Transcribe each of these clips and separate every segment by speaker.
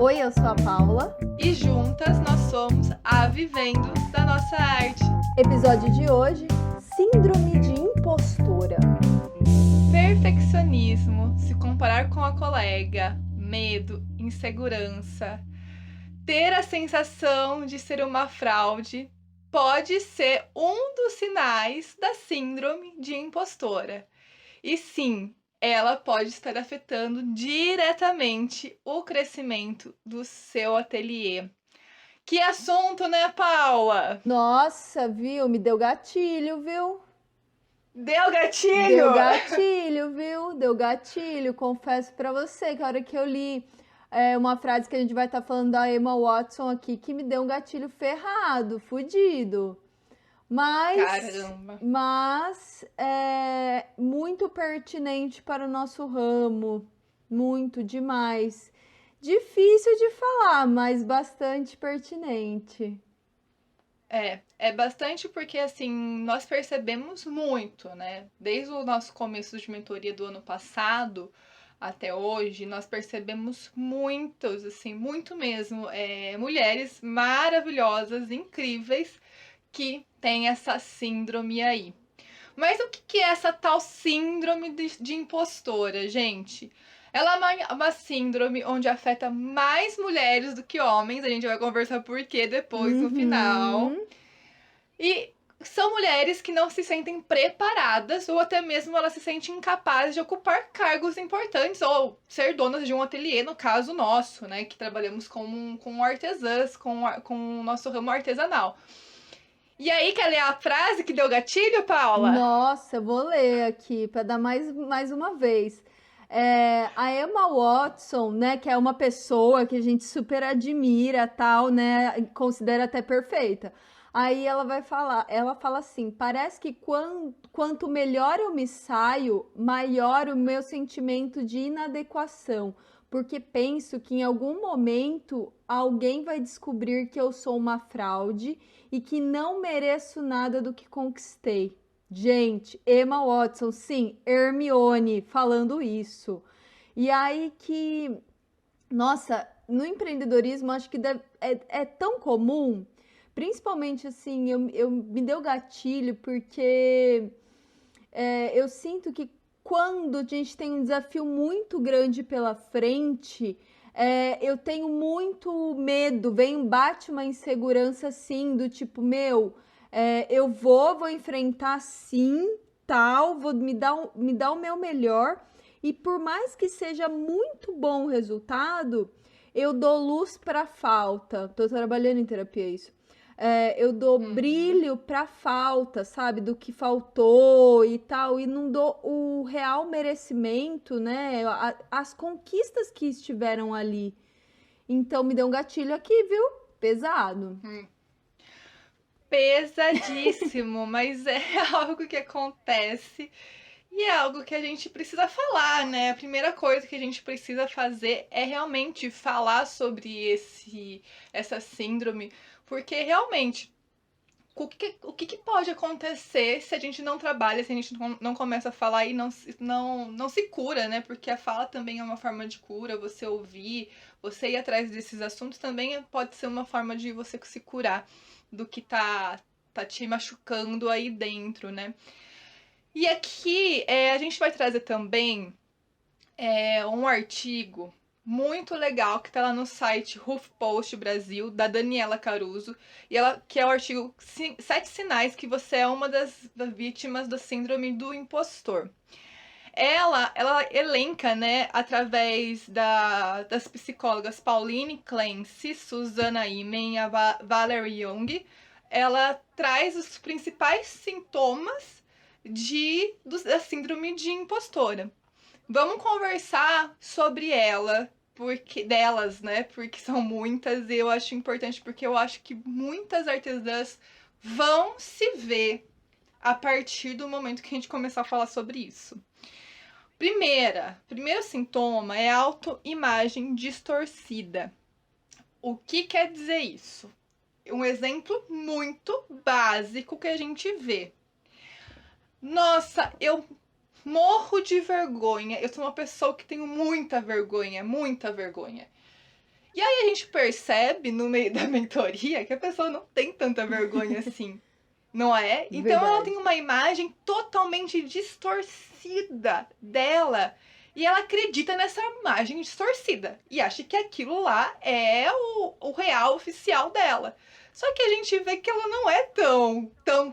Speaker 1: Oi, eu sou a Paula.
Speaker 2: E juntas nós somos a Vivendo da Nossa Arte.
Speaker 1: Episódio de hoje, Síndrome de Impostora.
Speaker 2: Perfeccionismo, se comparar com a colega, medo, insegurança, ter a sensação de ser uma fraude pode ser um dos sinais da síndrome de impostora. E sim, ela pode estar afetando diretamente o crescimento do seu ateliê. Que assunto, né, Paula?
Speaker 1: Nossa, viu? Me deu gatilho, viu?
Speaker 2: Deu gatilho?
Speaker 1: Deu gatilho, viu? Deu gatilho. Confesso pra você que a hora que eu li uma frase que a gente vai estar falando da Emma Watson aqui, que me deu um gatilho ferrado, fudido.
Speaker 2: Caramba.
Speaker 1: Mas é muito pertinente para o nosso ramo, muito demais. Difícil de falar, mas bastante pertinente.
Speaker 2: É bastante porque, assim, nós percebemos muito, né? Desde o nosso começo de mentoria do ano passado até hoje, nós percebemos muitos, assim, muito mesmo, mulheres maravilhosas, incríveis, que têm essa síndrome aí. Mas o que é essa tal síndrome de impostora, gente? Ela é uma síndrome onde afeta mais mulheres do que homens. A gente vai conversar por quê depois no final. E são mulheres que não se sentem preparadas ou até mesmo elas se sentem incapazes de ocupar cargos importantes ou ser donas de um ateliê, no caso nosso, né? Que trabalhamos com artesãs, com o nosso ramo artesanal. E aí, quer ler a frase que deu gatilho, Paula?
Speaker 1: Nossa, vou ler aqui para dar mais uma vez. A Emma Watson, né, que é uma pessoa que a gente super admira, tal, né, considera até perfeita. Aí ela fala assim: parece que quanto melhor eu me saio, maior o meu sentimento de inadequação, porque penso que em algum momento alguém vai descobrir que eu sou uma fraude e que não mereço nada do que conquistei. Gente, Emma Watson, sim, Hermione falando isso. E aí que, nossa, no empreendedorismo acho que é tão comum, principalmente assim, eu me deu gatilho porque eu sinto que quando a gente tem um desafio muito grande pela frente, eu tenho muito medo, bate uma insegurança assim, do tipo, eu vou enfrentar sim, tal, vou me dar o meu melhor, e por mais que seja muito bom o resultado, eu dou luz para falta. Tô trabalhando em terapia isso. Eu dou brilho pra falta, sabe? Do que faltou e tal, e não dou o real merecimento, né? As conquistas que estiveram ali. Então me deu um gatilho aqui, viu? Pesado.
Speaker 2: Pesadíssimo, mas é algo que acontece e é algo que a gente precisa falar, né? A primeira coisa que a gente precisa fazer é realmente falar sobre essa síndrome, porque realmente o que pode acontecer se a gente não trabalha, se a gente não começa a falar e não se cura, né? Porque a fala também é uma forma de cura, você ouvir, você ir atrás desses assuntos também pode ser uma forma de você se curar do que tá te machucando aí dentro, né? E aqui a gente vai trazer também um artigo muito legal que tá lá no site HuffPost Brasil, da Daniela Caruso, e ela que é o artigo 7 sinais que você é uma das vítimas da síndrome do impostor. Ela elenca, né, através das psicólogas Pauline Clancy, Susana Imen e a Valerie Young, ela traz os principais sintomas da síndrome de impostora. Vamos conversar sobre delas, né? Porque são muitas e eu acho importante porque eu acho que muitas artesãs vão se ver a partir do momento que a gente começar a falar sobre isso. Primeiro sintoma é autoimagem distorcida. O que quer dizer isso? Um exemplo muito básico que a gente vê. Nossa, eu morro de vergonha. Eu sou uma pessoa que tenho muita vergonha, muita vergonha. E aí a gente percebe no meio da mentoria que a pessoa não tem tanta vergonha assim, não é? Então ela tem
Speaker 1: Verdade.
Speaker 2: uma imagem totalmente distorcida dela. E ela acredita nessa imagem distorcida. E acha que aquilo lá é o real oficial dela. Só que a gente vê que ela não é tão,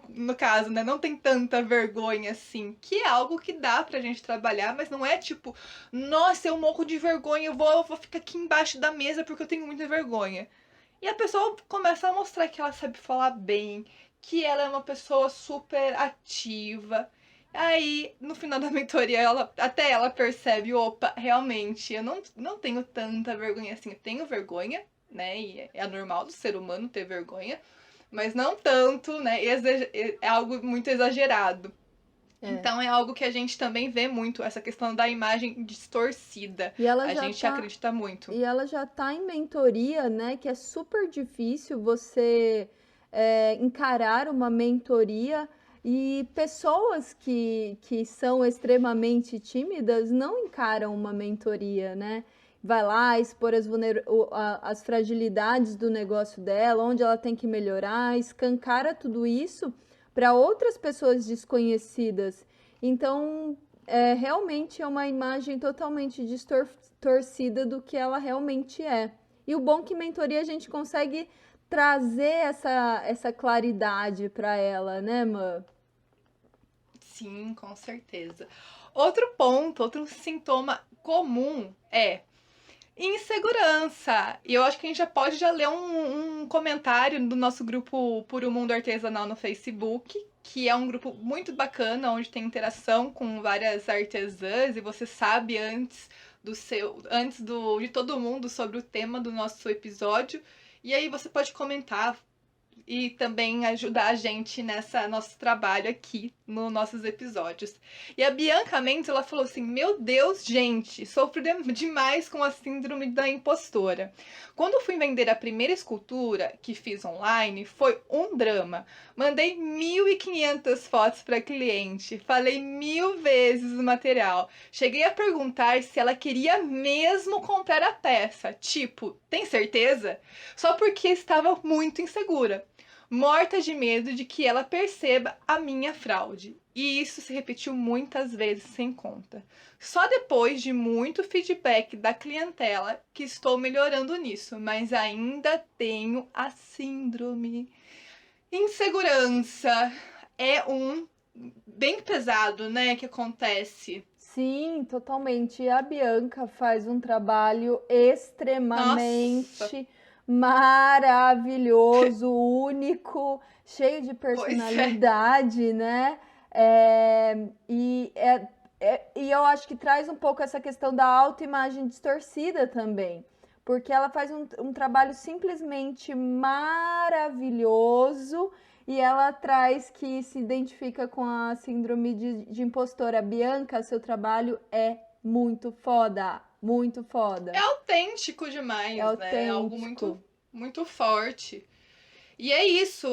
Speaker 2: no caso, né? Não tem tanta vergonha assim. Que é algo que dá pra gente trabalhar, mas não é tipo, nossa, eu morro de vergonha, eu vou ficar aqui embaixo da mesa porque eu tenho muita vergonha. E a pessoa começa a mostrar que ela sabe falar bem, que ela é uma pessoa super ativa. Aí, no final da mentoria, até ela percebe, opa, realmente, eu não tenho tanta vergonha assim. Eu tenho vergonha, né? E é normal do ser humano ter vergonha, mas não tanto, né? É algo muito exagerado.
Speaker 1: É.
Speaker 2: Então é algo que a gente também vê muito, essa questão da imagem distorcida.
Speaker 1: E ela
Speaker 2: A
Speaker 1: já
Speaker 2: gente
Speaker 1: tá
Speaker 2: acredita muito.
Speaker 1: E ela já está em mentoria, né? Que é super difícil você encarar uma mentoria e pessoas que são extremamente tímidas não encaram uma mentoria, né? Vai lá expor as fragilidades do negócio dela, onde ela tem que melhorar, escancara tudo isso para outras pessoas desconhecidas. Então, realmente é uma imagem totalmente distorcida do que ela realmente é. E o bom é que mentoria a gente consegue trazer essa claridade para ela, né, Mã?
Speaker 2: Sim, com certeza. Outro ponto, outro sintoma comum é insegurança. E eu acho que a gente já ler um comentário do nosso grupo Puro Mundo Artesanal no Facebook, que é um grupo muito bacana, onde tem interação com várias artesãs e você sabe de todo mundo sobre o tema do nosso episódio. E aí você pode comentar e também ajudar a gente nessa nosso trabalho aqui nos nossos episódios. E a Bianca Mendes, ela falou assim: "Meu Deus, gente, sofro demais com a síndrome da impostora. Quando eu fui vender a primeira escultura que fiz online, foi um drama. Mandei 1.500 fotos para cliente, falei 1.000 vezes o material. Cheguei a perguntar se ela queria mesmo comprar a peça, tipo, tem certeza? Só porque estava muito insegura, morta de medo de que ela perceba a minha fraude. E isso se repetiu muitas vezes sem conta. Só depois de muito feedback da clientela que estou melhorando nisso, mas ainda tenho a síndrome. Insegurança é um bem pesado, né, que acontece.
Speaker 1: Sim, totalmente. E a Bianca faz um trabalho
Speaker 2: Nossa,
Speaker 1: extremamente maravilhoso, único, cheio de
Speaker 2: pois é.
Speaker 1: personalidade, né? E eu acho que traz um pouco essa questão da autoimagem distorcida também, porque ela faz um trabalho simplesmente maravilhoso e ela traz que se identifica com a síndrome de impostora. Bianca, seu trabalho é muito foda, muito
Speaker 2: É
Speaker 1: foda.
Speaker 2: autêntico
Speaker 1: É
Speaker 2: demais, né? É algo muito,
Speaker 1: autêntico.
Speaker 2: muito forte. E é isso,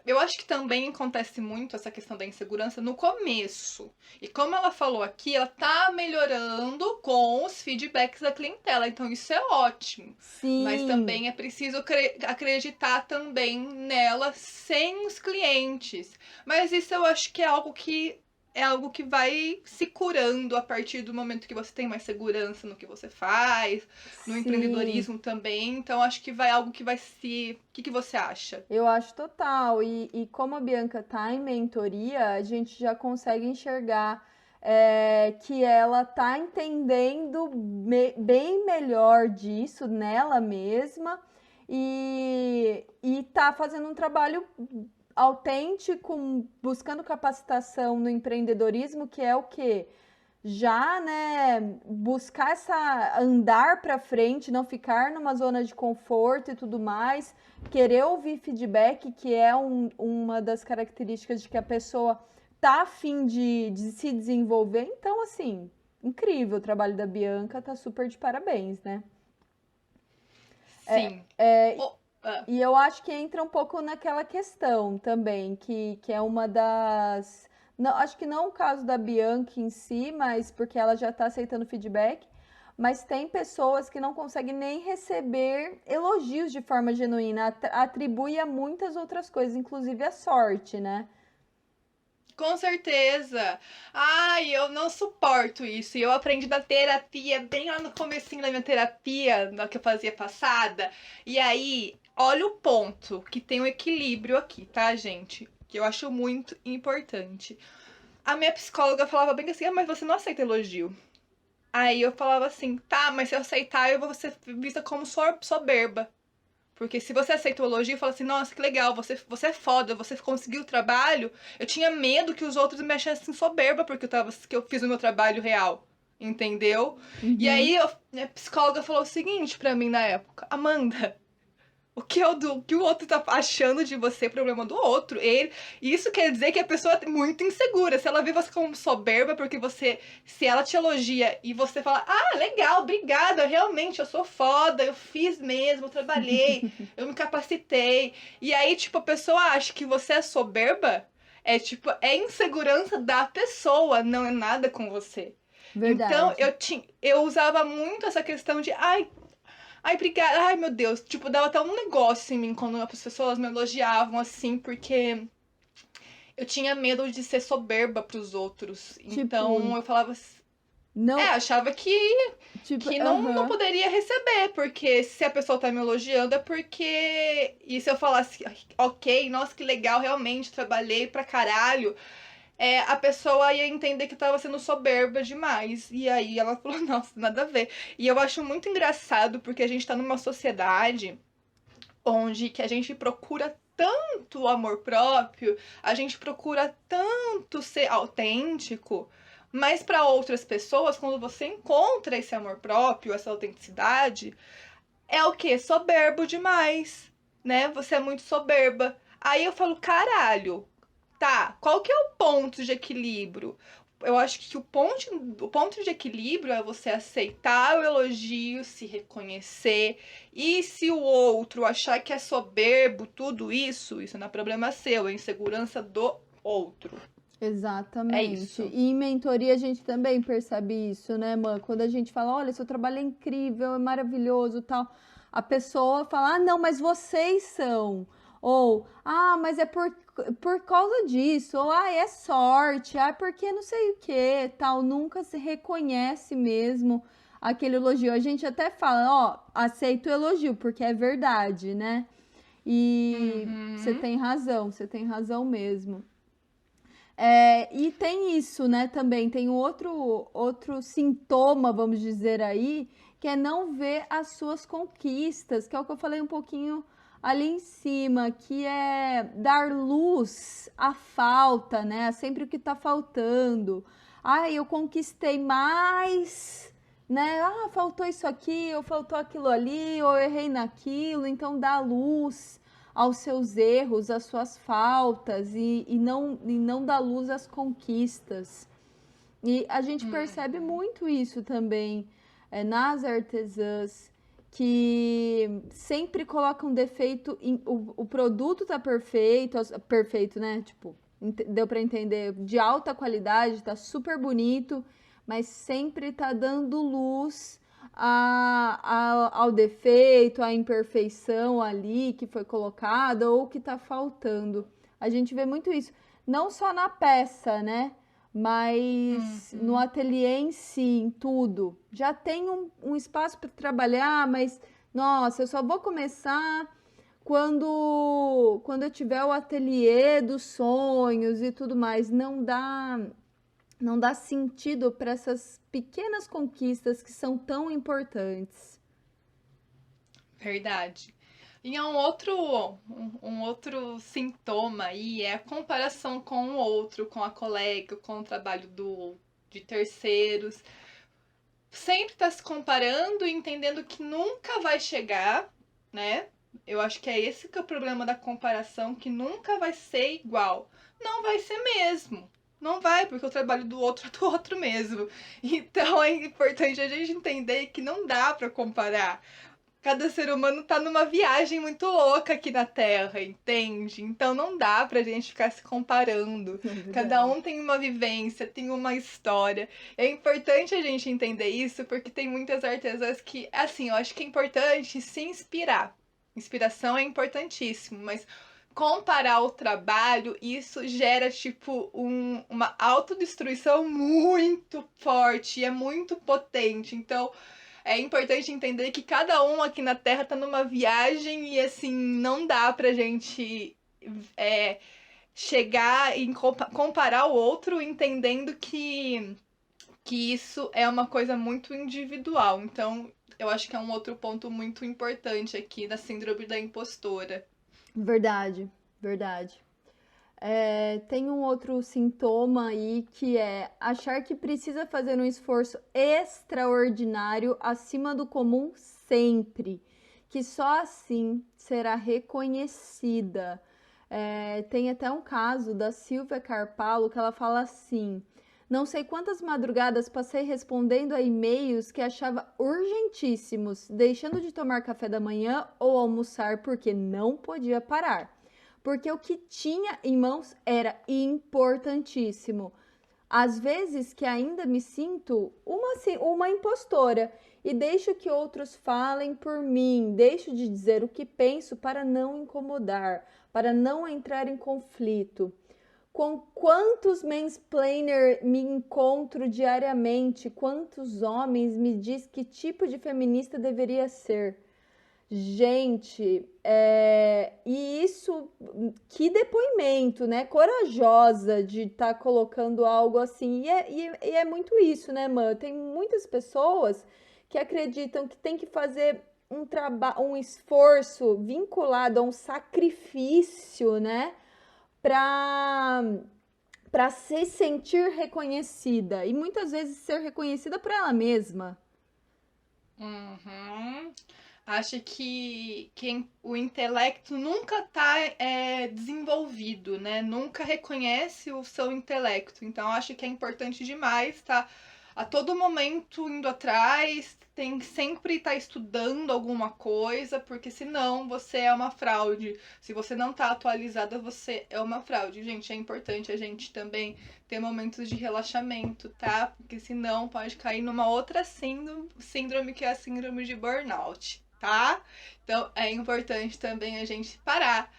Speaker 2: eu acho que também acontece muito essa questão da insegurança no começo. E como ela falou aqui, ela tá melhorando com os feedbacks da clientela, então isso é ótimo. Mas
Speaker 1: Sim,
Speaker 2: também é preciso acreditar também nela sem os clientes. Mas isso eu acho que é algo que vai se curando a partir do momento que você tem mais segurança no que você faz, no
Speaker 1: sim.
Speaker 2: empreendedorismo também. Então acho que vai algo que vai se. O que você acha?
Speaker 1: Eu acho total. E como a Bianca tá em mentoria, a gente já consegue enxergar que ela tá entendendo bem melhor disso nela mesma e tá fazendo um trabalho autêntico, buscando capacitação no empreendedorismo, que é o quê? Já, né, buscar essa andar para frente, não ficar numa zona de conforto e tudo mais, querer ouvir feedback, que é uma das características de que a pessoa tá a fim de se desenvolver. Então, assim, incrível o trabalho da Bianca, tá super de parabéns, né?
Speaker 2: Sim.
Speaker 1: É,
Speaker 2: Oh, ah,
Speaker 1: e eu acho que entra um pouco naquela questão também, que é uma das. Não, acho que não o caso da Bianca em si, mas porque ela já está aceitando feedback, mas tem pessoas que não conseguem nem receber elogios de forma genuína, atribui a muitas outras coisas, inclusive a sorte, né?
Speaker 2: Com certeza. Ai, eu não suporto isso. E eu aprendi da terapia bem lá no comecinho da minha terapia, na que eu fazia passada. E aí, olha o ponto, que tem um equilíbrio aqui, tá, gente? Que eu acho muito importante. A minha psicóloga falava bem assim, mas você não aceita elogio. Aí eu falava assim, tá, mas se eu aceitar, eu vou ser vista como soberba. Porque se você aceita o elogio e fala assim, nossa, que legal, você é foda, você conseguiu o trabalho, eu tinha medo que os outros me achassem soberba porque que eu fiz o meu trabalho real. Entendeu? E
Speaker 1: Uhum.
Speaker 2: aí, minha psicóloga falou o seguinte pra mim na época: Amanda, o que o outro tá achando de você é problema do outro. Isso quer dizer que a pessoa é muito insegura. Se ela vê você como soberba, porque se ela te elogia e você fala, ah, legal, obrigada, realmente, eu sou foda, eu fiz mesmo, eu trabalhei, eu me capacitei. E aí, tipo, a pessoa acha que você é soberba, é tipo, é insegurança da pessoa, não é nada com você. Então,
Speaker 1: Verdade.
Speaker 2: eu usava muito essa questão de, ai, obrigada. Ai, meu Deus. Tipo, dava até um negócio em mim quando as pessoas me elogiavam, assim, porque eu tinha medo de ser soberba pros outros.
Speaker 1: Tipo,
Speaker 2: Então, eu falava.
Speaker 1: não,
Speaker 2: Achava
Speaker 1: tipo,
Speaker 2: que não
Speaker 1: aham.
Speaker 2: poderia receber, porque se a pessoa tá me elogiando é porque. E se eu falasse, ok, nossa, que legal, realmente, trabalhei pra caralho, a pessoa ia entender que eu tava sendo soberba demais. E aí ela falou, nossa, nada a ver. E eu acho muito engraçado porque a gente tá numa sociedade onde que a gente procura tanto amor próprio, a gente procura tanto ser autêntico, mas para outras pessoas, quando você encontra esse amor próprio, essa autenticidade, é o quê? Soberbo demais, né? Você é muito soberba. Aí eu falo, caralho, tá, qual que é o ponto de equilíbrio? Eu acho que o ponto de equilíbrio é você aceitar o elogio, se reconhecer. E se o outro achar que é soberbo, tudo isso não é problema seu, é insegurança do outro. É
Speaker 1: Exatamente.
Speaker 2: isso.
Speaker 1: E em mentoria a gente também percebe isso, né, mãe? Quando a gente fala, olha, seu trabalho é incrível, é maravilhoso, tal, a pessoa fala, ah, não, mas vocês são. Ou, ah, mas é por causa disso. Ou, ah, é sorte. Ah, porque não sei o que, tal. Nunca se reconhece mesmo aquele elogio. A gente até fala, ó, aceito o elogio, porque é verdade, né? E
Speaker 2: Uhum.
Speaker 1: você tem razão mesmo. E tem isso, né, também, tem outro sintoma, vamos dizer aí, que é não ver as suas conquistas, que é o que eu falei um pouquinho ali em cima, que é dar luz à falta, né, a sempre o que está faltando. Ah, eu conquistei mais, né, ah, faltou isso aqui, ou faltou aquilo ali, ou eu errei naquilo, então dá luz aos seus erros, às suas faltas e não dá luz às conquistas. E a gente percebe
Speaker 2: Uhum.
Speaker 1: muito isso também nas artesãs que sempre colocam defeito o produto tá perfeito, perfeito, né? Tipo, deu para entender, de alta qualidade, tá super bonito, mas sempre tá dando luz ao defeito, à imperfeição ali que foi colocada ou que tá faltando. A gente vê muito isso, não só na peça, né? Mas no
Speaker 2: Uhum.
Speaker 1: ateliê em si, em tudo, já tem um espaço para trabalhar, mas nossa, eu só vou começar quando eu tiver o ateliê dos sonhos e tudo mais. Não dá sentido para essas pequenas conquistas que são tão importantes.
Speaker 2: Verdade. E é um outro sintoma aí é a comparação com o outro, com a colega, com o trabalho de terceiros. Sempre tá se comparando e entendendo que nunca vai chegar, né? Eu acho que é esse que é o problema da comparação, que nunca vai ser igual. Não vai ser mesmo. Não vai, porque o trabalho do outro é do outro mesmo. Então é importante a gente entender que não dá para comparar. Cada ser humano tá numa viagem muito louca aqui na Terra, entende? Então não dá pra gente ficar se comparando.
Speaker 1: É
Speaker 2: Cada
Speaker 1: verdade.
Speaker 2: um tem uma vivência, tem uma história. É importante a gente entender isso, porque tem muitas artesãs que, assim, eu acho que é importante se inspirar. Inspiração é importantíssimo, mas comparar o trabalho, isso gera, tipo, uma autodestruição muito forte, e é muito potente. Então, é importante entender que cada um aqui na Terra tá numa viagem e assim, não dá pra gente é, chegar e comparar o outro entendendo que isso é uma coisa muito individual. Então, eu acho que é um outro ponto muito importante aqui da síndrome da impostora.
Speaker 1: Verdade, verdade. Tem um outro sintoma aí que é achar que precisa fazer um esforço extraordinário acima do comum sempre, que só assim será reconhecida. Tem até um caso da Silvia Carpalo que ela fala assim: não sei quantas madrugadas passei respondendo a e-mails que achava urgentíssimos, deixando de tomar café da manhã ou almoçar porque não podia parar, porque o que tinha em mãos era importantíssimo. Às vezes que ainda me sinto uma impostora e deixo que outros falem por mim, deixo de dizer o que penso para não incomodar, para não entrar em conflito. Com quantos mansplainer me encontro diariamente, quantos homens me diz que tipo de feminista deveria ser. Gente, e isso, que depoimento, né? Corajosa de estar colocando algo assim. E é muito isso, né, mano? Tem muitas pessoas que acreditam que tem que fazer um esforço vinculado a um sacrifício, né? Para se sentir reconhecida. E muitas vezes ser reconhecida por ela mesma.
Speaker 2: Uhum. Acho que o intelecto nunca está desenvolvido, né? Nunca reconhece o seu intelecto. Então, acho que é importante demais estar a todo momento indo atrás, tem que sempre estar estudando alguma coisa, porque senão você é uma fraude. Se você não está atualizada, você é uma fraude. Gente, é importante a gente também ter momentos de relaxamento, tá? Porque senão pode cair numa outra síndrome que é a síndrome de burnout, tá? Então é importante também a gente parar.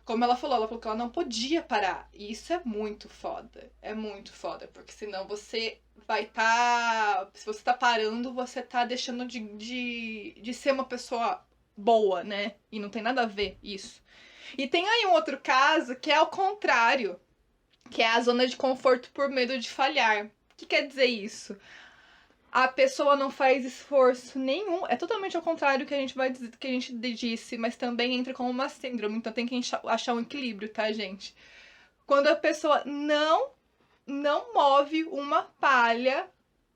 Speaker 2: Como ela falou que ela não podia parar. E isso é muito foda. É muito foda. Porque senão você vai estar. Se você tá parando, você tá deixando de ser uma pessoa boa, né? E não tem nada a ver isso. E tem aí um outro caso que é o contrário, que é a zona de conforto por medo de falhar. O que quer dizer isso? A pessoa não faz esforço nenhum. É totalmente ao contrário do que a gente vai dizer, que a gente disse, mas também entra como uma síndrome. Então tem que achar um equilíbrio, tá, gente? Quando a pessoa não move uma palha,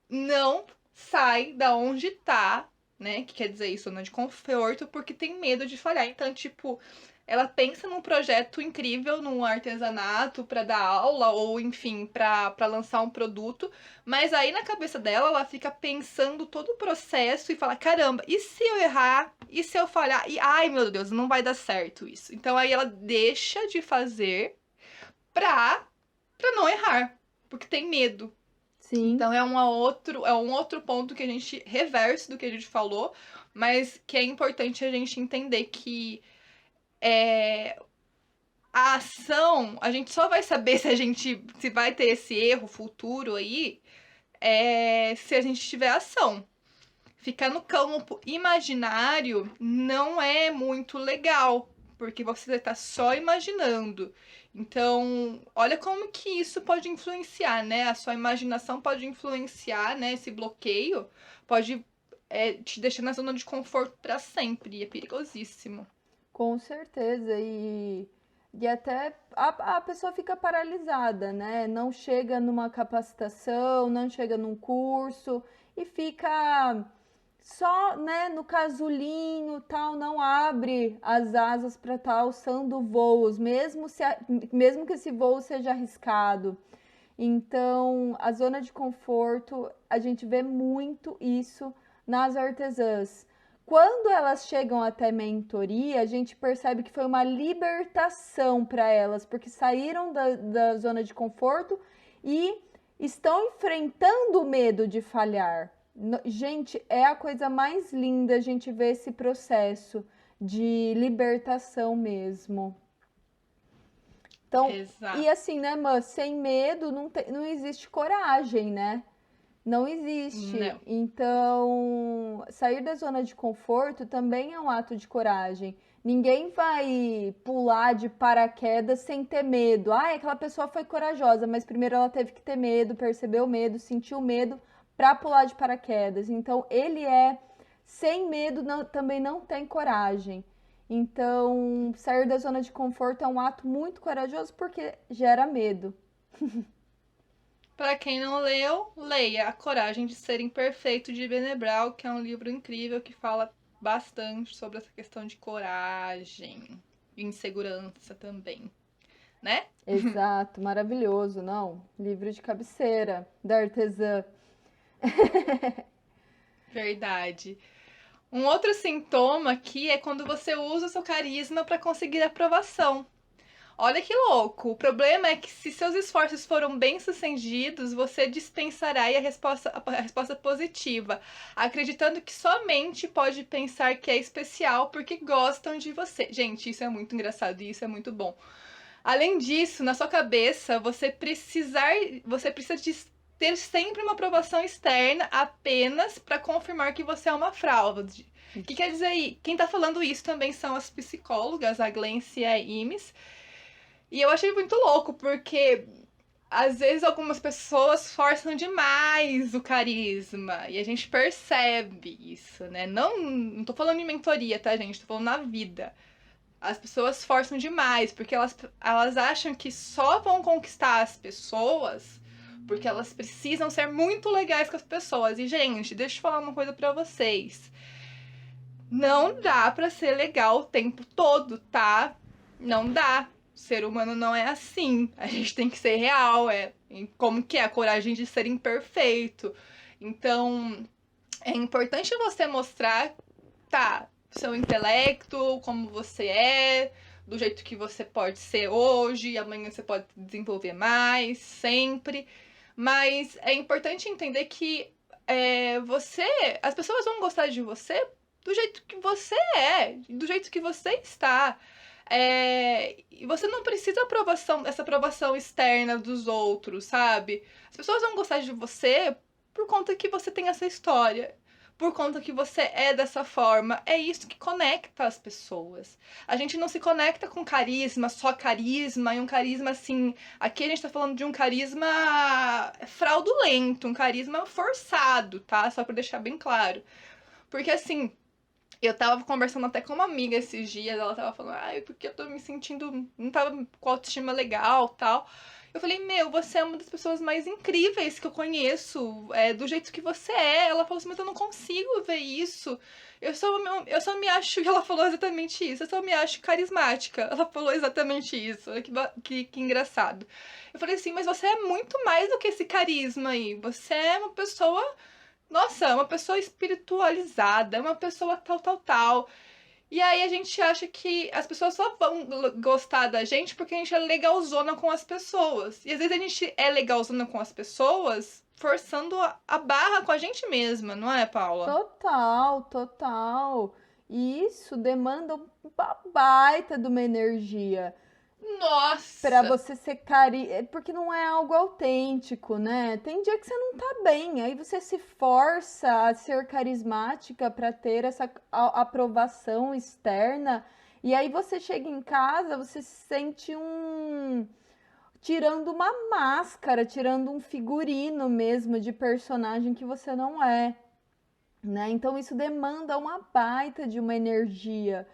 Speaker 2: não sai da onde tá, né? Que quer dizer isso, zona de conforto, porque tem medo de falhar. Então, tipo, ela pensa num projeto incrível, num artesanato para dar aula ou enfim, para lançar um produto, mas aí na cabeça dela ela fica pensando todo o processo e fala: "Caramba, e se eu errar? E se eu falhar? E ai, meu Deus, não vai dar certo isso". Então aí ela deixa de fazer pra para não errar, porque tem medo.
Speaker 1: Sim.
Speaker 2: Então é um outro ponto que a gente reverso do que a gente falou, mas que é importante a gente entender que é, a ação, a gente só vai saber se vai ter esse erro futuro aí, se a gente tiver ação. Ficar no campo imaginário não é muito legal, porque você está só imaginando. Então, olha como que isso pode influenciar, né? A sua imaginação pode influenciar, né? Esse bloqueio pode te deixar na zona de conforto para sempre. E é perigosíssimo.
Speaker 1: Com certeza, e até a pessoa fica paralisada, né? Não chega numa capacitação, não chega num curso e fica só, né, no casulinho, tal, não abre as asas para estar alçando voos, mesmo que esse voo seja arriscado. Então, a zona de conforto, a gente vê muito isso nas artesãs. Quando elas chegam até mentoria, a gente percebe que foi uma libertação para elas, porque saíram da zona de conforto e estão enfrentando o medo de falhar. Gente, é a coisa mais linda a gente ver esse processo de libertação mesmo. Então, e
Speaker 2: Exato.
Speaker 1: assim, né, Mã, sem medo não existe coragem, né? Não existe.
Speaker 2: Não.
Speaker 1: Então, sair da zona de conforto também é um ato de coragem. Ninguém vai pular de paraquedas sem ter medo. Ah, aquela pessoa foi corajosa, mas primeiro ela teve que ter medo, perceber o medo, sentir o medo para pular de paraquedas. Então, ele é sem medo, também não tem coragem. Então, sair da zona de conforto é um ato muito corajoso porque gera medo.
Speaker 2: Para quem não leu, leia A Coragem de Ser Imperfeito de Brené Brown, que é um livro incrível que fala bastante sobre essa questão de coragem e insegurança também, né?
Speaker 1: Exato, maravilhoso, não? Livro de cabeceira da artesã.
Speaker 2: Verdade. Um outro sintoma aqui é quando você usa o seu carisma para conseguir aprovação. Olha que louco! O problema é que se seus esforços foram bem-sucedidos, você dispensará a resposta positiva, acreditando que somente pode pensar que é especial porque gostam de você. Gente, isso é muito engraçado e isso é muito bom. Além disso, na sua cabeça, você precisa de ter sempre uma aprovação externa apenas para confirmar que você é uma fraude. O que quer dizer aí? Quem tá falando isso também são as psicólogas, a Glency e a Imes. E eu achei muito louco, porque às vezes algumas pessoas forçam demais o carisma. E a gente percebe isso, né? Não tô falando em mentoria, tá, gente? Tô falando na vida. As pessoas forçam demais, porque elas acham que só vão conquistar as pessoas porque elas precisam ser muito legais com as pessoas. E, gente, deixa eu falar uma coisa pra vocês. Não dá pra ser legal o tempo todo, tá? Não dá. O ser humano não é assim. A gente tem que ser real, como que é a coragem de ser imperfeito. Então, é importante você mostrar, tá, seu intelecto, como você é, do jeito que você pode ser hoje, e amanhã você pode desenvolver mais, sempre. Mas é importante entender que você. As pessoas vão gostar de você do jeito que você é, do jeito que você está. E você não precisa dessa aprovação externa dos outros, sabe? As pessoas vão gostar de você por conta que você tem essa história, por conta que você é dessa forma. É isso que conecta as pessoas. A gente não se conecta com carisma, só carisma, e um carisma assim. Aqui a gente tá falando de um carisma fraudulento, um carisma forçado, tá? Só pra deixar bem claro. Porque assim, eu tava conversando até com uma amiga esses dias, ela tava falando, ai, porque eu tô me sentindo, não tava com autoestima legal, tal. Eu falei, meu, você é uma das pessoas mais incríveis que eu conheço, do jeito que você é. Ela falou assim, mas eu não consigo ver isso. Eu só me acho, e ela falou exatamente isso, eu só me acho carismática. Ela falou exatamente isso, olha que engraçado. Eu falei assim, mas você é muito mais do que esse carisma aí. Você é uma pessoa, nossa, é uma pessoa espiritualizada, é uma pessoa tal, tal, tal. E aí a gente acha que as pessoas só vão gostar da gente porque a gente é legalzona com as pessoas. E às vezes a gente é legalzona com as pessoas forçando a barra com a gente mesma, não é, Paula?
Speaker 1: Total, total. E isso demanda uma baita de uma energia para
Speaker 2: Nossa!
Speaker 1: você ser porque não é algo autêntico, né? Tem dia que você não tá bem, aí você se força a ser carismática para ter essa aprovação externa, e aí você chega em casa, você se sente tirando uma máscara, tirando um figurino mesmo de personagem que você não é, né? Então isso demanda uma baita de uma energia.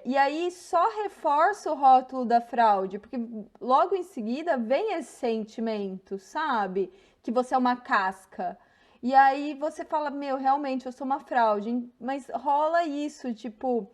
Speaker 1: E aí só reforça o rótulo da fraude, porque logo em seguida vem esse sentimento, sabe? Que você é uma casca. E aí você fala, meu, realmente eu sou uma fraude, mas rola isso, tipo,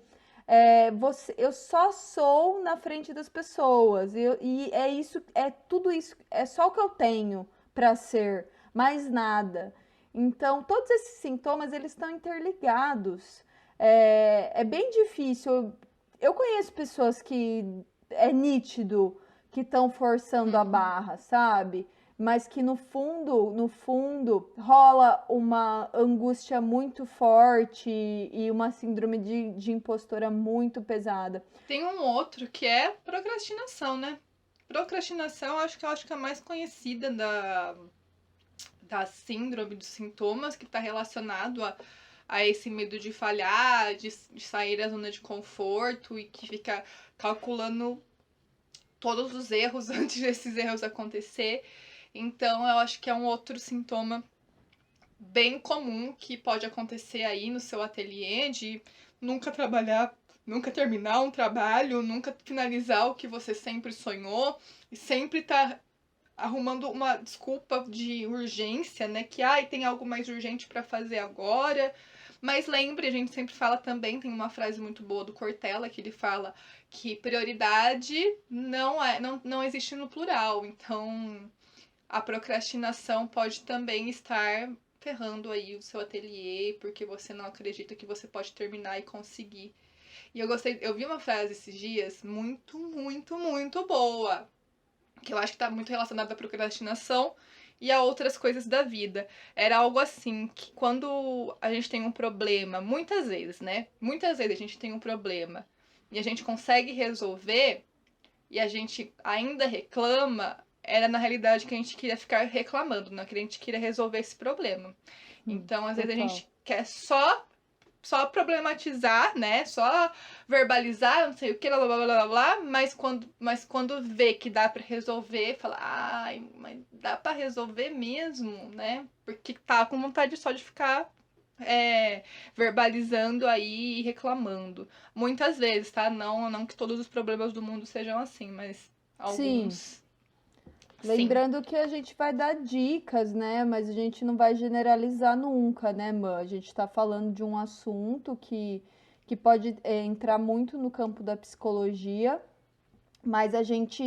Speaker 1: eu só sou na frente das pessoas, e é isso, é tudo isso, é só o que eu tenho para ser, mais nada. Então, todos esses sintomas, eles estão interligados. É bem difícil. Eu conheço pessoas que é nítido que estão forçando a
Speaker 2: Uhum.
Speaker 1: barra, sabe? Mas que no fundo, rola uma angústia muito forte e uma síndrome de impostora muito pesada.
Speaker 2: Tem um outro que é procrastinação, né? Procrastinação, acho que é a mais conhecida da síndrome dos sintomas, que está relacionado a esse medo de falhar, de sair da zona de conforto e que fica calculando todos os erros antes desses erros acontecer. Então, eu acho que é um outro sintoma bem comum que pode acontecer aí no seu ateliê de nunca trabalhar, nunca terminar um trabalho, nunca finalizar o que você sempre sonhou e sempre tá arrumando uma desculpa de urgência, né? Que ai, tem algo mais urgente para fazer agora. Mas lembre, a gente sempre fala também, tem uma frase muito boa do Cortella que ele fala que prioridade não existe no plural. Então, a procrastinação pode também estar ferrando aí o seu ateliê, porque você não acredita que você pode terminar e conseguir. E eu vi uma frase esses dias muito, muito, muito boa, que eu acho que está muito relacionada à procrastinação e a outras coisas da vida. Era algo assim, que quando a gente tem um problema, muitas vezes, né? Muitas vezes a gente tem um problema e a gente consegue resolver e a gente ainda reclama, era na realidade que a gente queria ficar reclamando, não que a gente queria resolver esse problema. Então, às vezes a
Speaker 1: Total.
Speaker 2: gente quer só problematizar, né? Só verbalizar, não sei o que, blá blá blá blá blá, mas quando vê que dá pra resolver, fala, ai, mas dá pra resolver mesmo, né? Porque tá com vontade só de ficar verbalizando aí e reclamando. Muitas vezes, tá? Não que todos os problemas do mundo sejam assim, mas
Speaker 1: Sim.
Speaker 2: alguns sim.
Speaker 1: Lembrando que a gente vai dar dicas, né? Mas a gente não vai generalizar nunca, né, Mã? A gente está falando de um assunto que pode entrar muito no campo da psicologia, mas a gente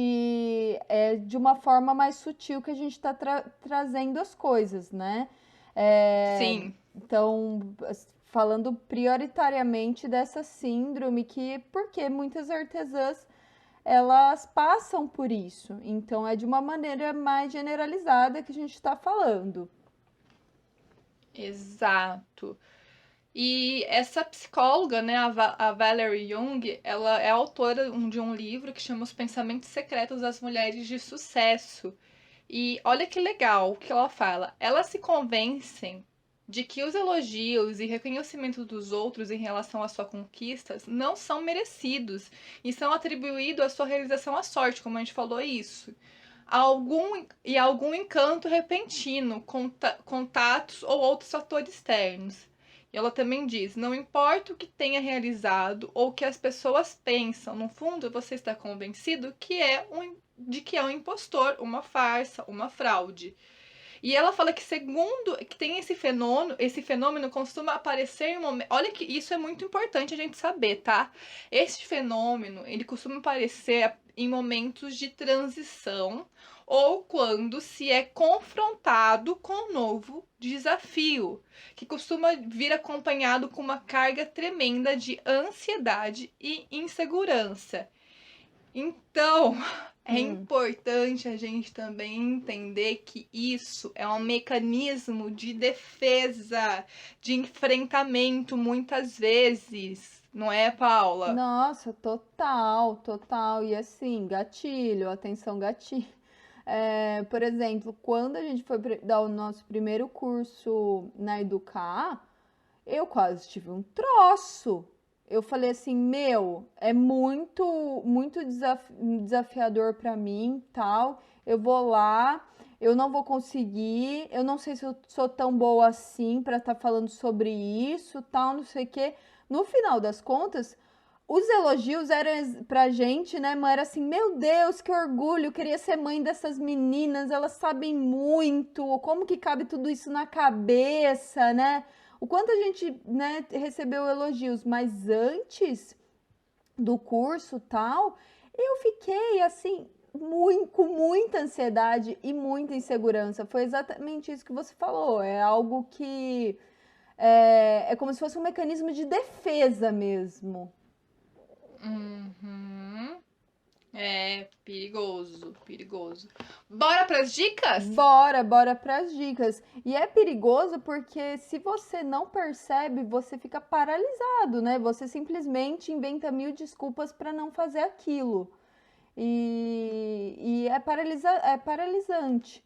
Speaker 1: é de uma forma mais sutil que a gente está trazendo as coisas, né?
Speaker 2: Sim.
Speaker 1: Então, falando prioritariamente dessa síndrome, que porque muitas artesãs elas passam por isso. Então, é de uma maneira mais generalizada que a gente está falando.
Speaker 2: Exato. E essa psicóloga, né, a Valerie Young, ela é autora de um livro que chama Os Pensamentos Secretos das Mulheres de Sucesso. E olha que legal o que ela fala. Elas se convencem de que os elogios e reconhecimento dos outros em relação às suas conquistas não são merecidos e são atribuídos à sua realização à sorte, como a gente falou isso. Algum encanto repentino, contatos ou outros fatores externos. E ela também diz: não importa o que tenha realizado ou o que as pessoas pensam, no fundo você está convencido de que é um impostor, uma farsa, uma fraude. E ela fala que segundo que tem esse fenômeno costuma aparecer em momentos. Olha que isso é muito importante a gente saber, tá? Esse fenômeno, ele costuma aparecer em momentos de transição ou quando se é confrontado com um novo desafio, que costuma vir acompanhado com uma carga tremenda de ansiedade e insegurança. Então, é
Speaker 1: Hum.
Speaker 2: importante a gente também entender que isso é um mecanismo de defesa, de enfrentamento, muitas vezes, não é, Paula?
Speaker 1: Nossa, total, total. E assim, gatilho, atenção, gatilho. Por exemplo, quando a gente foi dar o nosso primeiro curso na Educar, eu quase tive um troço. Eu falei assim, meu, é muito desafiador para mim, tal. Eu vou lá, eu não vou conseguir, eu não sei se eu sou tão boa assim para estar falando sobre isso, tal, não sei o quê. No final das contas, os elogios eram pra gente, né, mãe? Era assim, meu Deus, que orgulho, eu queria ser mãe dessas meninas, elas sabem muito, como que cabe tudo isso na cabeça, né? O quanto a gente, né, recebeu elogios, mas antes do curso tal, eu fiquei assim, com muita ansiedade e muita insegurança. Foi exatamente isso que você falou. É algo que é como se fosse um mecanismo de defesa mesmo.
Speaker 2: Uhum. É perigoso, perigoso. Bora pras dicas?
Speaker 1: Bora para as dicas. E é perigoso porque se você não percebe, você fica paralisado, né? Você simplesmente inventa mil desculpas para não fazer aquilo. E é paralisante.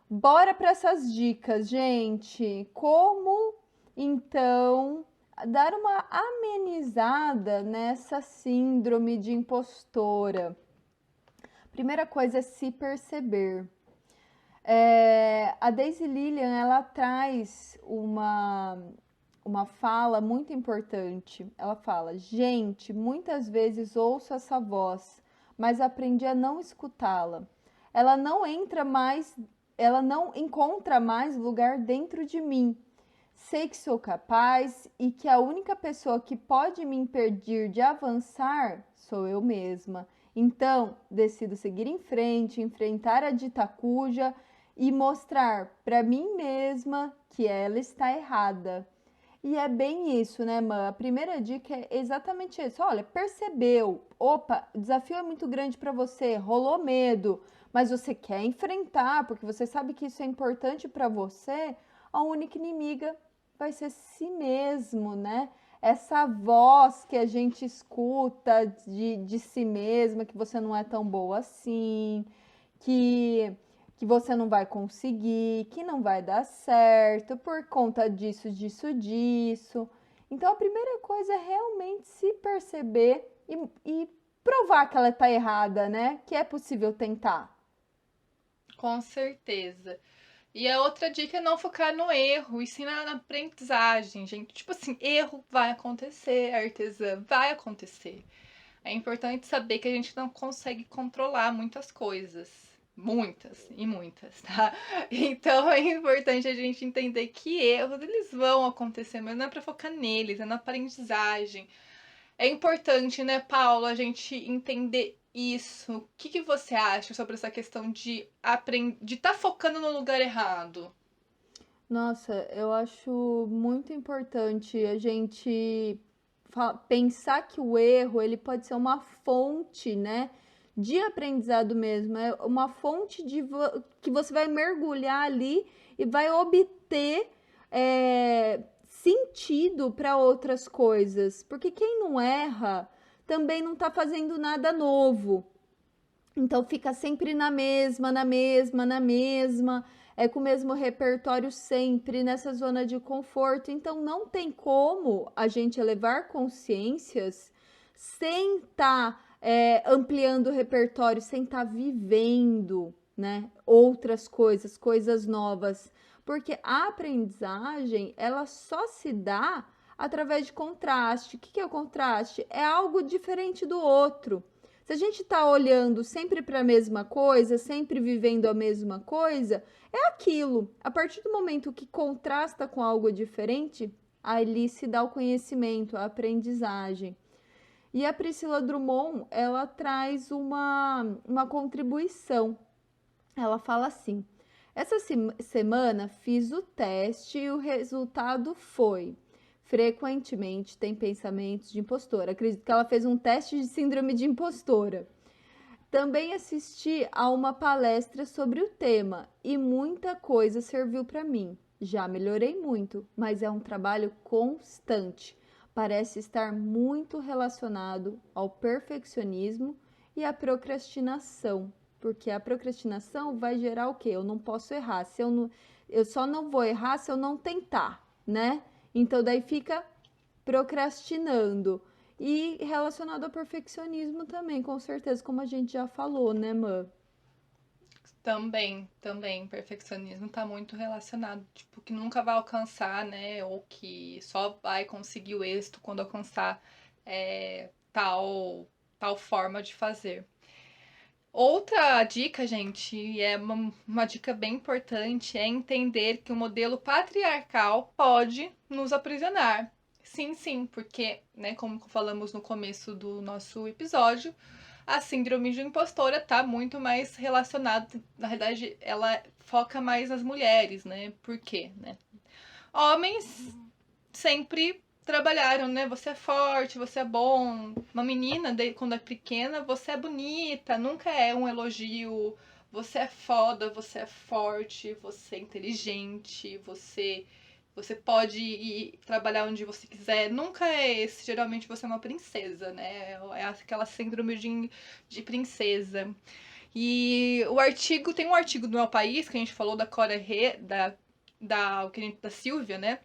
Speaker 1: Bora para essas dicas, gente. Como então dar uma amenizada nessa síndrome de impostora? Primeira coisa é se perceber. A Daisy Lillian, ela traz uma fala muito importante. Ela fala: gente, muitas vezes ouço essa voz, mas aprendi a não escutá-la. Ela não entra mais, ela não encontra mais lugar dentro de mim. Sei que sou capaz e que a única pessoa que pode me impedir de avançar sou eu mesma. Então, decido seguir em frente, enfrentar a dita cuja e mostrar para mim mesma que ela está errada. E é bem isso, né, Mã? A primeira dica é exatamente isso. Olha, percebeu. Opa, o desafio é muito grande para você, rolou medo, mas você quer enfrentar, porque você sabe que isso é importante para você. A única inimiga vai ser si mesmo, né? Essa voz que a gente escuta de si mesma, que você não é tão boa assim, que que você não vai conseguir, que não vai dar certo por conta disso, disso, disso. Então a primeira coisa é realmente se perceber e provar que ela está errada, né? Que é possível tentar.
Speaker 2: Com certeza. E a outra dica é não focar no erro, e sim na aprendizagem, gente. Tipo assim, erro vai acontecer, artesã vai acontecer. É importante saber que a gente não consegue controlar muitas coisas. Muitas e muitas, tá? Então é importante a gente entender que erros eles vão acontecer, mas não é pra focar neles, é na aprendizagem. É importante, né, Paula, a gente entender isso. O que você acha sobre essa questão de de estar focando no lugar errado?
Speaker 1: Nossa, eu acho muito importante a gente pensar que o erro ele pode ser uma fonte, né, de aprendizado mesmo, é uma fonte que você vai mergulhar ali e vai obter sentido para outras coisas, porque quem não erra também não está fazendo nada novo. Então fica sempre na mesma, na mesma, na mesma, com o mesmo repertório sempre nessa zona de conforto. Então não tem como a gente elevar consciências sem estar ampliando o repertório, sem estar vivendo, né, outras coisas, coisas novas, porque a aprendizagem ela só se dá através de contraste. O que é o contraste? É algo diferente do outro. Se a gente está olhando sempre para a mesma coisa, sempre vivendo a mesma coisa, é aquilo. A partir do momento que contrasta com algo diferente, ali se dá o conhecimento, a aprendizagem. E a Priscila Drummond, ela traz uma contribuição. Ela fala assim: essa semana fiz o teste e o resultado foi: frequentemente tem pensamentos de impostora. Acredito que ela fez um teste de síndrome de impostora. Também assisti a uma palestra sobre o tema e muita coisa serviu para mim. Já melhorei muito, mas é um trabalho constante. Parece estar muito relacionado ao perfeccionismo e à procrastinação, porque a procrastinação vai gerar o quê? Eu não posso errar. Se eu não, eu só não vou errar se eu não tentar, né? Então daí fica procrastinando. E relacionado ao perfeccionismo também, com certeza, como a gente já falou, né, Mã?
Speaker 2: Também, perfeccionismo tá muito relacionado, tipo, que nunca vai alcançar, né? Ou que só vai conseguir o êxito quando alcançar tal forma de fazer. Outra dica, gente, e é uma dica bem importante, é entender que o modelo patriarcal pode nos aprisionar. Sim, sim, porque, né, como falamos no começo do nosso episódio, A síndrome de impostora tá muito mais relacionada, na verdade, ela foca mais nas mulheres, né? Por quê, né? Homens sempre trabalharam, né? Você é forte, você é bom. Uma menina, quando é pequena, você é bonita, nunca é um elogio. Você é foda, você é forte, você é inteligente, você pode ir trabalhar onde você quiser. Nunca é esse. Geralmente você é uma princesa, né? É aquela síndrome de princesa. E tem um artigo do Meu País, que a gente falou da Cora da Silvia, né?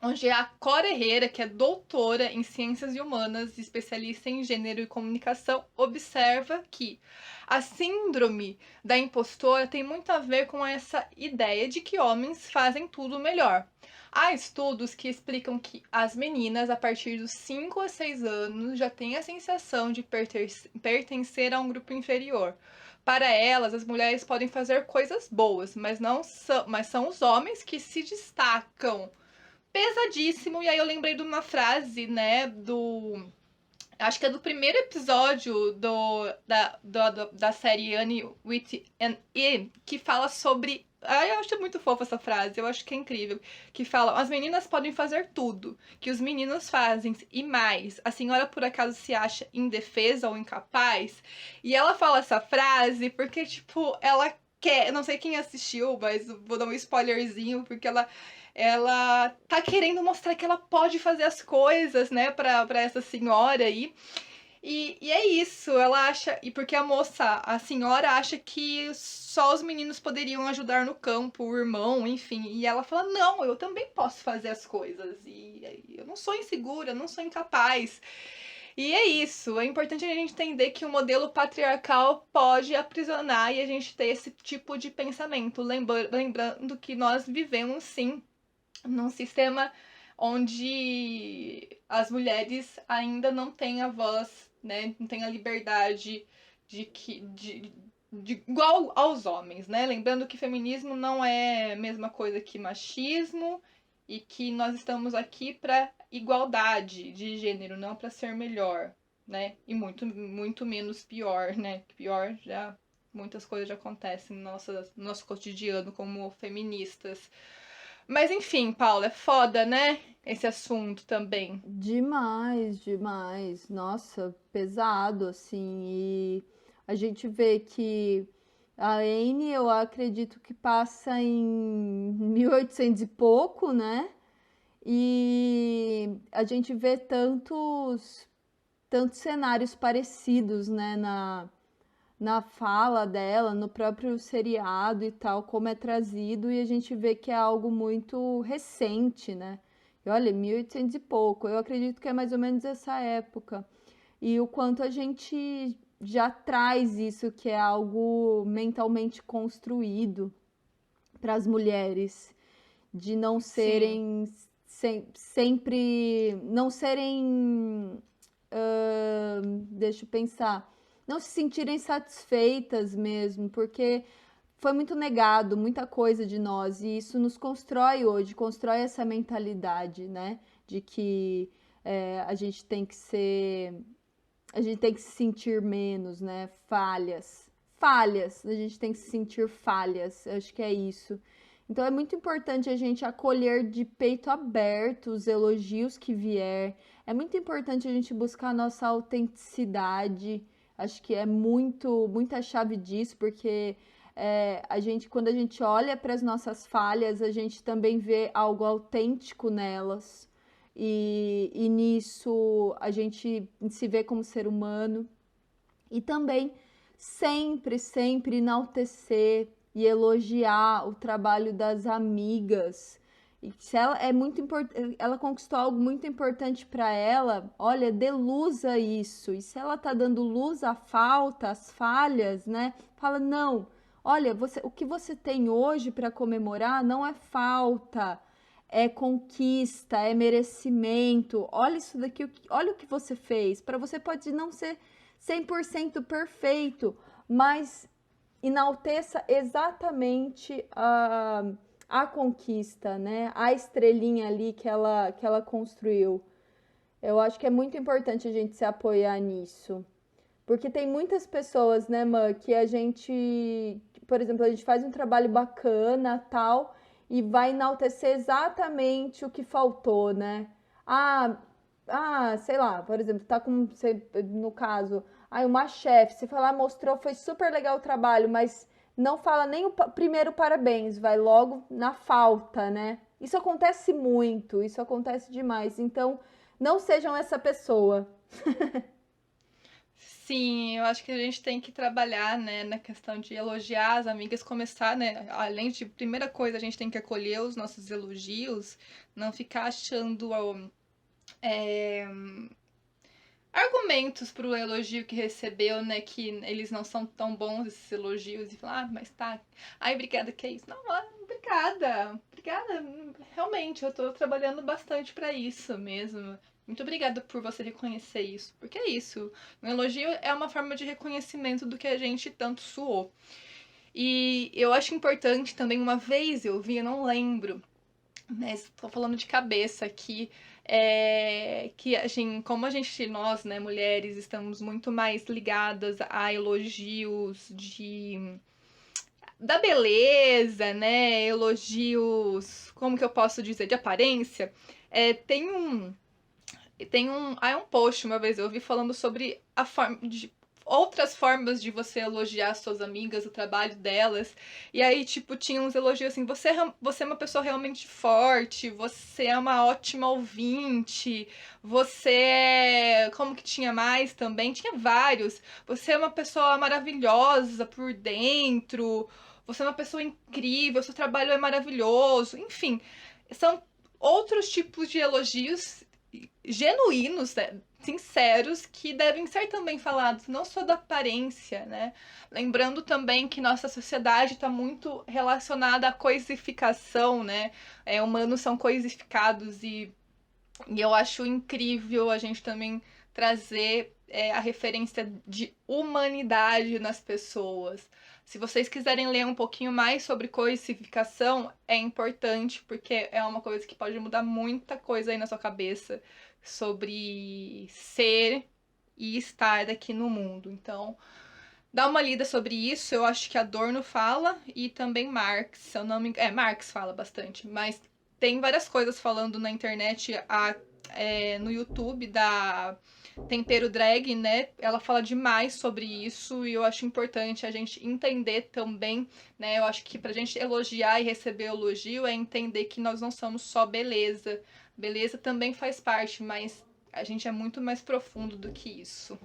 Speaker 2: Onde a Cora Herrera, que é doutora em Ciências Humanas e especialista em Gênero e Comunicação, observa que a síndrome da impostora tem muito a ver com essa ideia de que homens fazem tudo melhor. Há estudos que explicam que as meninas, a partir dos 5 a 6 anos, já têm a sensação de pertencer a um grupo inferior. Para elas, as mulheres podem fazer coisas boas, mas são os homens que se destacam pesadíssimo. E aí eu lembrei de uma frase, né, acho que é do primeiro episódio da série Anne with an E, que fala sobre. Ai, eu acho muito fofa essa frase, eu acho que é incrível. Que fala: as meninas podem fazer tudo, que os meninos fazem e mais. A senhora por acaso se acha indefesa ou incapaz? E ela fala essa frase porque, tipo, ela quer. Não sei quem assistiu, mas vou dar um spoilerzinho, porque ela tá querendo mostrar que ela pode fazer as coisas, né, pra essa senhora aí. E é isso, ela acha. E porque a senhora acha que só os meninos poderiam ajudar no campo, o irmão, enfim. E ela fala: não, eu também posso fazer as coisas. E eu não sou insegura, eu não sou incapaz. E é isso, é importante a gente entender que o modelo patriarcal pode aprisionar e a gente ter esse tipo de pensamento. Lembrando que nós vivemos, sim, num sistema onde as mulheres ainda não têm a voz, né? Não têm a liberdade de igual aos homens, né? Lembrando que feminismo não é a mesma coisa que machismo e que nós estamos aqui para igualdade de gênero, não para ser melhor, né? E muito menos pior, né? Pior já muitas coisas já acontecem no nosso cotidiano como feministas. Mas enfim, Paula, é foda, né? Esse assunto também.
Speaker 1: Demais, demais. Nossa, pesado, assim. E a gente vê que a Anne, eu acredito que passa em 1800 e pouco, né? E a gente vê tantos cenários parecidos, né, na fala dela, no próprio seriado e tal, como é trazido, e a gente vê que é algo muito recente, né? E olha, 1800 e pouco, eu acredito que é mais ou menos essa época. E o quanto a gente já traz isso, que é algo mentalmente construído para as mulheres, de não
Speaker 2: Sim,
Speaker 1: serem sempre, não serem, deixa eu pensar, não se sentirem satisfeitas mesmo, porque foi muito negado muita coisa de nós e isso nos constrói hoje, constrói essa mentalidade, né, de que a gente tem que ser, a gente tem que se sentir menos, né, falhas, a gente tem que se sentir falhas, eu acho que é isso. Então é muito importante a gente acolher de peito aberto os elogios que vier. É muito importante a gente buscar a nossa autenticidade. Acho que é muita chave disso, porque quando a gente olha para as nossas falhas, a gente também vê algo autêntico nelas. E nisso a gente se vê como ser humano. E também sempre enaltecer e elogiar o trabalho das amigas. E se ela é muito importante, ela conquistou algo muito importante para ela, olha, dê luz a isso. E se ela tá dando luz à falta, às falhas, né? Fala, não, olha, o que você tem hoje para comemorar não é falta, é conquista, é merecimento. Olha isso daqui, olha o que você fez. Para você pode não ser 100% perfeito, mas enalteça exatamente a conquista, né? A estrelinha ali que ela construiu. Eu acho que é muito importante a gente se apoiar nisso, Porque tem muitas pessoas, né, Mã, que a gente, por exemplo, a gente faz um trabalho bacana, tal, e vai enaltecer exatamente o que faltou, né? Ah, sei lá, por exemplo, tá com, no caso, uma chefe, você falar, mostrou, foi super legal o trabalho, mas não fala nem o primeiro parabéns, vai logo na falta, né? Isso acontece muito, isso acontece demais. Então, não sejam essa pessoa.
Speaker 2: Sim, eu acho que a gente tem que trabalhar, né, na questão de elogiar as amigas, começar, né, além de, primeira coisa, a gente tem que acolher os nossos elogios, não ficar achando é, argumentos pro elogio que recebeu, né, que eles não são tão bons, esses elogios, e falar, mas tá, ai, obrigada, que é isso? Não, obrigada, realmente, eu tô trabalhando bastante pra isso mesmo. Muito obrigada por você reconhecer isso, porque é isso, um elogio é uma forma de reconhecimento do que a gente tanto suou. E eu acho importante também, uma vez eu vi, eu não lembro, mas tô falando de cabeça aqui, que assim, como a gente, nós, né, mulheres, estamos muito mais ligadas a elogios da beleza, né? Elogios, como que eu posso dizer, de aparência. É, um post uma vez eu vi falando sobre a forma de outras formas de você elogiar suas amigas, o trabalho delas. E aí, tipo, tinha uns elogios assim: você é uma pessoa realmente forte, você é uma ótima ouvinte, você é. Como que tinha mais também? Tinha vários. Você é uma pessoa maravilhosa por dentro, você é uma pessoa incrível, seu trabalho é maravilhoso. Enfim, são outros tipos de elogios genuínos, né, sinceros, que devem ser também falados, não só da aparência, né? Lembrando também que nossa sociedade está muito relacionada à coisificação, né? Humanos são coisificados e eu acho incrível a gente também trazer a referência de humanidade nas pessoas. Se vocês quiserem ler um pouquinho mais sobre coisificação, é importante, porque é uma coisa que pode mudar muita coisa aí na sua cabeça sobre ser e estar aqui no mundo. Então, dá uma lida sobre isso. Eu acho que Adorno fala e também Marx, se eu não me engano. Marx fala bastante, mas tem várias coisas falando na internet, no YouTube da Tempero Drag, né? Ela fala demais sobre isso e eu acho importante a gente entender também, né? Eu acho que pra gente elogiar e receber elogio é entender que nós não somos só beleza. Beleza também faz parte, mas a gente é muito mais profundo do que isso.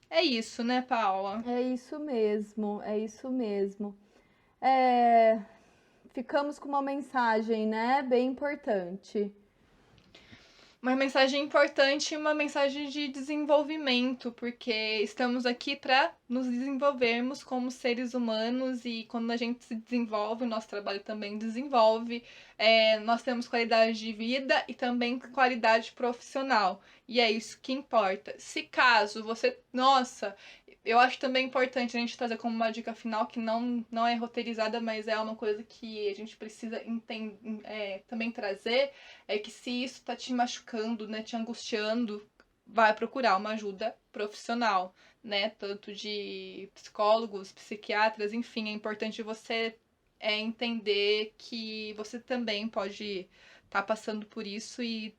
Speaker 2: É isso, né, Paula?
Speaker 1: É isso mesmo, é isso mesmo. É, ficamos com uma mensagem, né? Bem importante.
Speaker 2: Uma mensagem importante e uma mensagem de desenvolvimento, porque estamos aqui para nos desenvolvermos como seres humanos e quando a gente se desenvolve, o nosso trabalho também desenvolve, nós temos qualidade de vida e também qualidade profissional. E é isso que importa. Se caso você. Nossa, eu acho também importante a gente trazer como uma dica final que não é roteirizada, mas é uma coisa que a gente precisa também trazer é que se isso tá te machucando, né, te angustiando, vai procurar uma ajuda profissional, né? Tanto de psicólogos, psiquiatras, enfim, é importante você entender que você também pode estar passando por isso e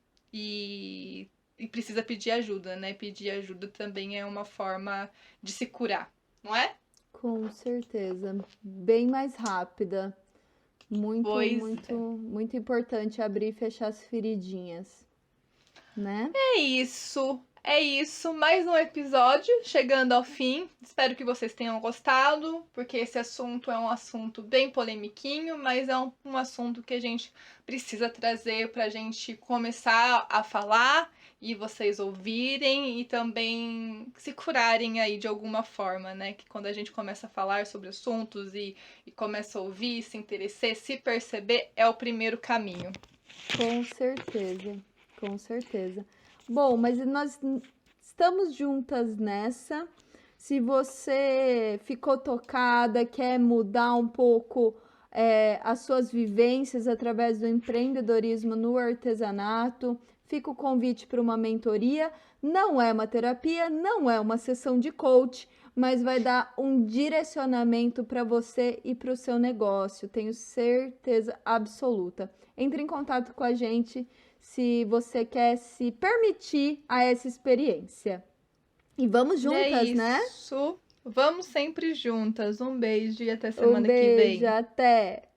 Speaker 2: precisa pedir ajuda, né? Pedir ajuda também é uma forma de se curar, não é?
Speaker 1: Com certeza. Bem mais rápida. Muito,
Speaker 2: Pois
Speaker 1: muito,
Speaker 2: é.
Speaker 1: muito importante abrir e fechar as feridinhas, né?
Speaker 2: É isso. É isso, mais um episódio chegando ao fim. Espero que vocês tenham gostado, porque esse assunto é um assunto bem polemiquinho, mas é um assunto que a gente precisa trazer para a gente começar a falar e vocês ouvirem e também se curarem aí de alguma forma, né? Que quando a gente começa a falar sobre assuntos e começa a ouvir, se interessar, se perceber, é o primeiro caminho.
Speaker 1: Com certeza, com certeza. Bom, mas nós estamos juntas nessa. Se você ficou tocada, quer mudar um pouco as suas vivências através do empreendedorismo no artesanato, fica o convite para uma mentoria. Não é uma terapia, não é uma sessão de coach, mas vai dar um direcionamento para você e para o seu negócio, tenho certeza absoluta. Entre em contato com a gente se você quer se permitir a essa experiência. E vamos juntas, né?
Speaker 2: Isso. Vamos sempre juntas. Um beijo e até
Speaker 1: Um
Speaker 2: semana que
Speaker 1: beijo,
Speaker 2: vem.
Speaker 1: até!